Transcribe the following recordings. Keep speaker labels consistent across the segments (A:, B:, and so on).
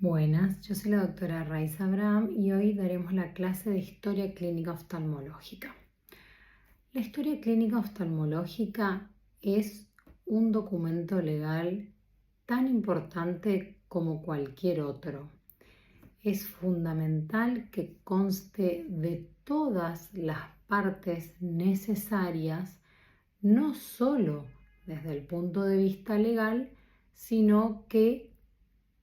A: Buenas, yo soy la doctora Raiza Abraham y hoy daremos la clase de Historia Clínica Oftalmológica. La Historia Clínica Oftalmológica es un documento legal tan importante como cualquier otro. Es fundamental que conste de todas las partes necesarias, no solo desde el punto de vista legal, sino que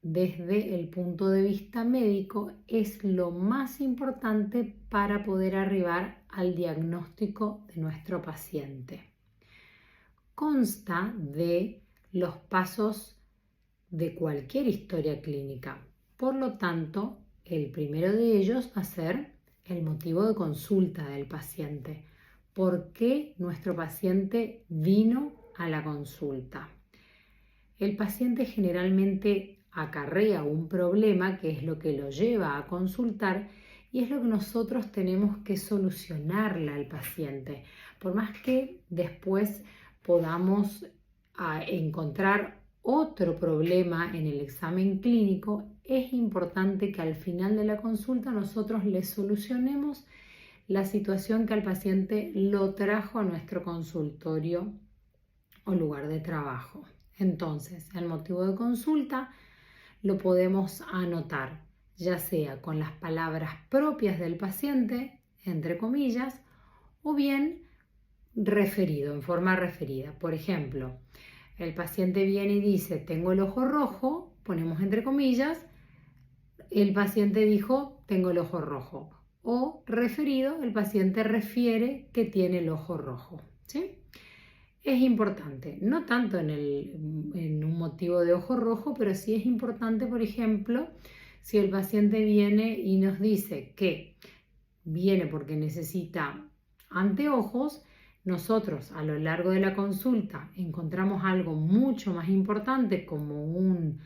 A: desde el punto de vista médico es lo más importante para poder arribar al diagnóstico de nuestro paciente. Consta de los pasos de cualquier historia clínica. Por lo tanto, el primero de ellos va a ser el motivo de consulta del paciente. ¿Por qué nuestro paciente vino a la consulta? El paciente generalmente acarrea un problema que es lo que lo lleva a consultar y es lo que nosotros tenemos que solucionarle al paciente. Por más que después podamos encontrar otro problema en el examen clínico, es importante que al final de la consulta nosotros le solucionemos la situación que al paciente lo trajo a nuestro consultorio o lugar de trabajo. Entonces, el motivo de consulta lo podemos anotar, ya sea con las palabras propias del paciente, entre comillas, o bien referido, en forma referida. Por ejemplo, el paciente viene y dice, tengo el ojo rojo, ponemos entre comillas, el paciente dijo, tengo el ojo rojo. O referido, el paciente refiere que tiene el ojo rojo. ¿Sí? Es importante, no tanto en un motivo de ojo rojo, pero sí es importante, por ejemplo, si el paciente viene y nos dice que viene porque necesita anteojos, nosotros a lo largo de la consulta encontramos algo mucho más importante como un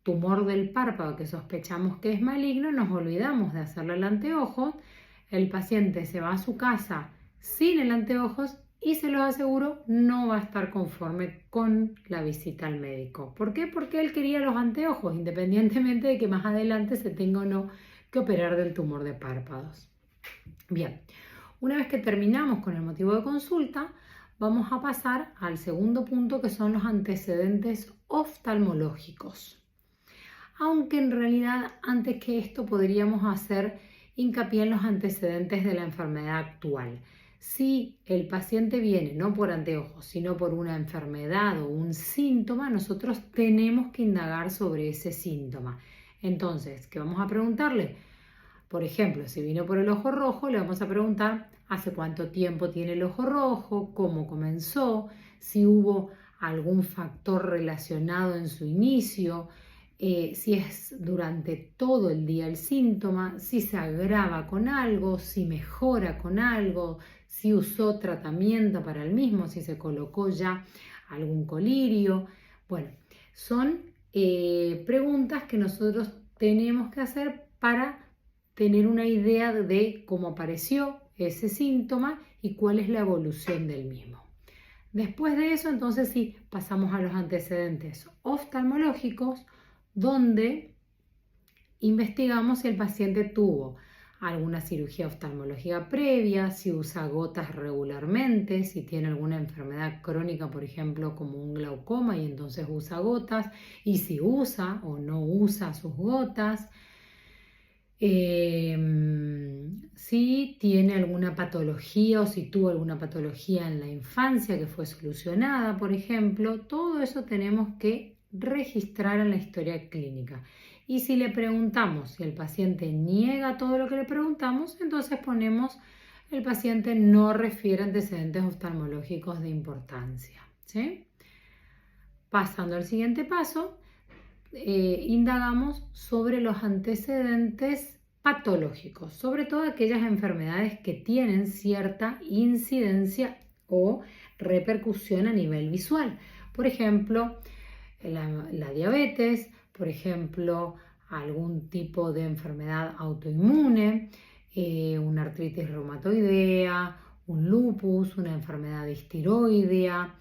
A: tumor del párpado que sospechamos que es maligno, nos olvidamos de hacerle el anteojo, el paciente se va a su casa sin el anteojos y se los aseguro no va a estar conforme con la visita al médico. ¿Por qué? Porque él quería los anteojos, independientemente de que más adelante se tenga o no que operar del tumor de párpados. Bien, una vez que terminamos con el motivo de consulta, vamos a pasar al segundo punto, que son los antecedentes oftalmológicos. Aunque en realidad antes que esto podríamos hacer hincapié en los antecedentes de la enfermedad actual. Si el paciente viene no por anteojos, sino por una enfermedad o un síntoma, nosotros tenemos que indagar sobre ese síntoma. Entonces, ¿qué vamos a preguntarle? Por ejemplo, si vino por el ojo rojo, le vamos a preguntar hace cuánto tiempo tiene el ojo rojo, cómo comenzó, si hubo algún factor relacionado en su inicio, si es durante todo el día el síntoma, si se agrava con algo, si mejora con algo, si usó tratamiento para el mismo, si se colocó ya algún colirio. Bueno, son preguntas que nosotros tenemos que hacer para tener una idea de cómo apareció ese síntoma y cuál es la evolución del mismo. Después de eso, entonces sí, pasamos a los antecedentes oftalmológicos, donde investigamos si el paciente tuvo alguna cirugía oftalmológica previa, si usa gotas regularmente, si tiene alguna enfermedad crónica, por ejemplo, como un glaucoma y entonces usa gotas, y si usa o no usa sus gotas. Si tiene alguna patología o si tuvo alguna patología en la infancia que fue solucionada, por ejemplo, todo eso tenemos que registrar en la historia clínica. Y si le preguntamos, si el paciente niega todo lo que le preguntamos, entonces ponemos el paciente no refiere antecedentes oftalmológicos de importancia. ¿Sí? Pasando al siguiente paso, indagamos sobre los antecedentes patológicos, sobre todo aquellas enfermedades que tienen cierta incidencia o repercusión a nivel visual. Por ejemplo, la diabetes, por ejemplo, algún tipo de enfermedad autoinmune, una artritis reumatoidea, un lupus, una enfermedad tiroidea,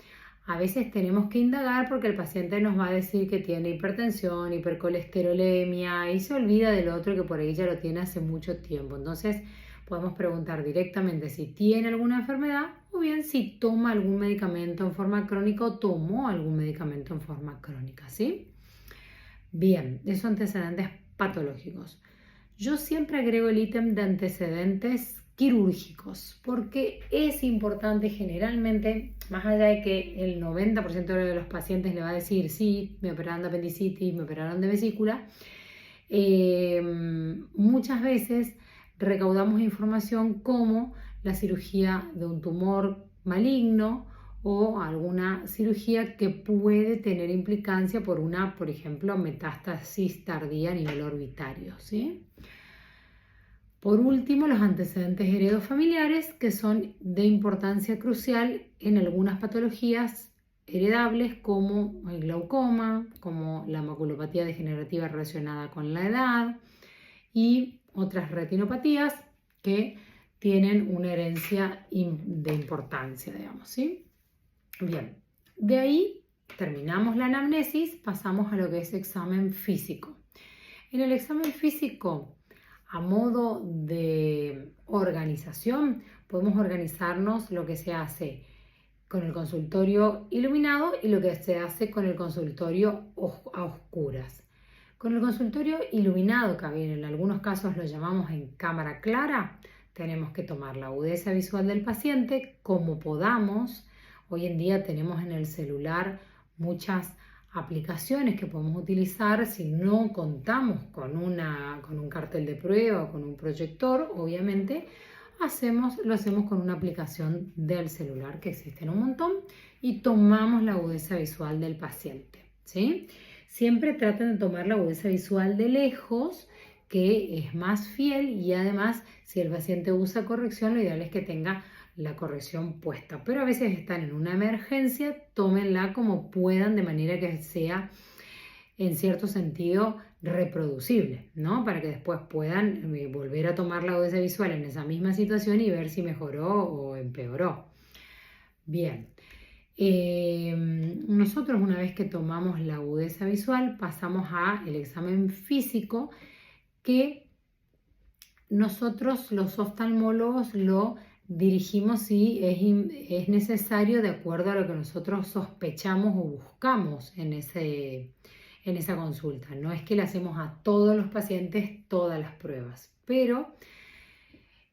A: A veces tenemos que indagar porque el paciente nos va a decir que tiene hipertensión, hipercolesterolemia y se olvida del otro que por ahí ya lo tiene hace mucho tiempo. Entonces podemos preguntar directamente si tiene alguna enfermedad o bien si toma algún medicamento en forma crónica o tomó algún medicamento en forma crónica, ¿sí? Bien, esos antecedentes patológicos. Yo siempre agrego el ítem de antecedentes quirúrgicos porque es importante generalmente, más allá de que el 90% de los pacientes le va a decir sí, me operaron de apendicitis, me operaron de vesícula, muchas veces recaudamos información como la cirugía de un tumor maligno o alguna cirugía que puede tener implicancia por una, por ejemplo, metástasis tardía a nivel orbitario, ¿sí? Por último, los antecedentes heredofamiliares, que son de importancia crucial en algunas patologías heredables como el glaucoma, como la maculopatía degenerativa relacionada con la edad y otras retinopatías que tienen una herencia de importancia, digamos, ¿sí? Bien, de ahí terminamos la anamnesis, pasamos a lo que es examen físico. En el examen físico, a modo de organización, podemos organizarnos lo que se hace con el consultorio iluminado y lo que se hace con el consultorio a oscuras. Con el consultorio iluminado, que en algunos casos lo llamamos en cámara clara, tenemos que tomar la agudeza visual del paciente como podamos. Hoy en día tenemos en el celular muchas aplicaciones que podemos utilizar. Si no contamos con un cartel de prueba o con un proyector, obviamente lo hacemos con una aplicación del celular, que existen un montón, y tomamos la agudeza visual del paciente, ¿sí? Siempre traten de tomar la agudeza visual de lejos, que es más fiel, y además si el paciente usa corrección, lo ideal es que tenga la corrección puesta, pero a veces están en una emergencia, tómenla como puedan de manera que sea en cierto sentido reproducible, ¿no? Para que después puedan volver a tomar la agudeza visual en esa misma situación y ver si mejoró o empeoró. Bien, nosotros una vez que tomamos la agudeza visual pasamos al examen físico, que nosotros los oftalmólogos lo dirigimos si es necesario de acuerdo a lo que nosotros sospechamos o buscamos en esa consulta. No es que le hacemos a todos los pacientes todas las pruebas, pero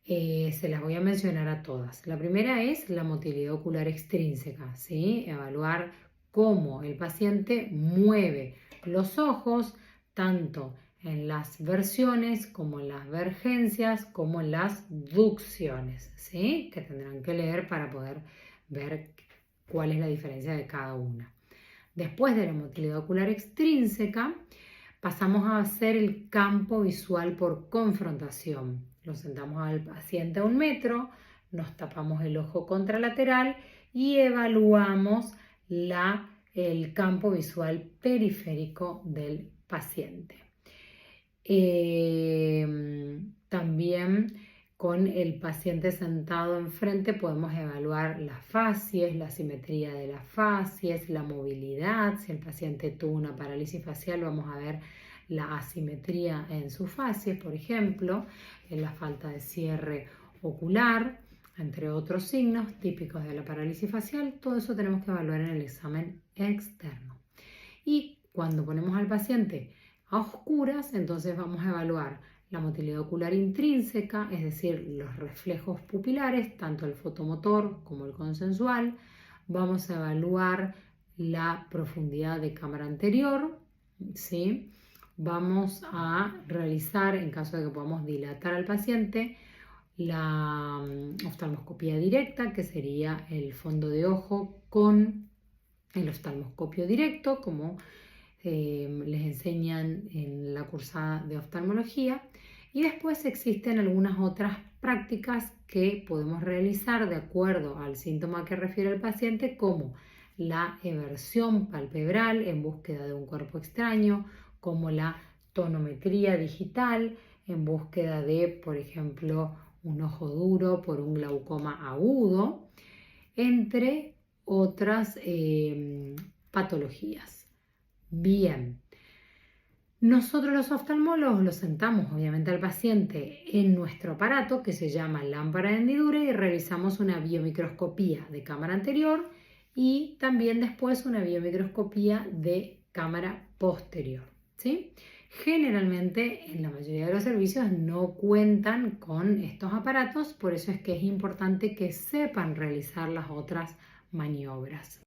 A: se las voy a mencionar a todas. La primera es la motilidad ocular extrínseca, ¿sí? Evaluar cómo el paciente mueve los ojos, tanto en las versiones como en las vergencias, como en las ducciones, ¿sí? Que tendrán que leer para poder ver cuál es la diferencia de cada una. Después de la motilidad ocular extrínseca, pasamos a hacer el campo visual por confrontación. Lo sentamos al paciente a 1 metro, nos tapamos el ojo contralateral y evaluamos el campo visual periférico del paciente. También con el paciente sentado enfrente podemos evaluar las facies, la simetría de las facies, la movilidad. Si el paciente tuvo una parálisis facial, vamos a ver la asimetría en sus facies, por ejemplo, en la falta de cierre ocular, entre otros signos típicos de la parálisis facial. Todo eso tenemos que evaluar en el examen externo. Y cuando ponemos al paciente a oscuras, entonces vamos a evaluar la motilidad ocular intrínseca, es decir, los reflejos pupilares, tanto el fotomotor como el consensual. Vamos a evaluar la profundidad de cámara anterior, ¿sí? Vamos a realizar, en caso de que podamos dilatar al paciente, la oftalmoscopía directa, que sería el fondo de ojo con el oftalmoscopio directo, como les enseñan en la cursada de oftalmología. Y después existen algunas otras prácticas que podemos realizar de acuerdo al síntoma que refiere el paciente, como la eversión palpebral en búsqueda de un cuerpo extraño, como la tonometría digital en búsqueda de, por ejemplo, un ojo duro por un glaucoma agudo, entre otras patologías. Bien. Nosotros los oftalmólogos lo sentamos obviamente al paciente en nuestro aparato que se llama lámpara de hendidura y realizamos una biomicroscopía de cámara anterior y también después una biomicroscopía de cámara posterior, ¿sí? Generalmente en la mayoría de los servicios no cuentan con estos aparatos, por eso es que es importante que sepan realizar las otras maniobras.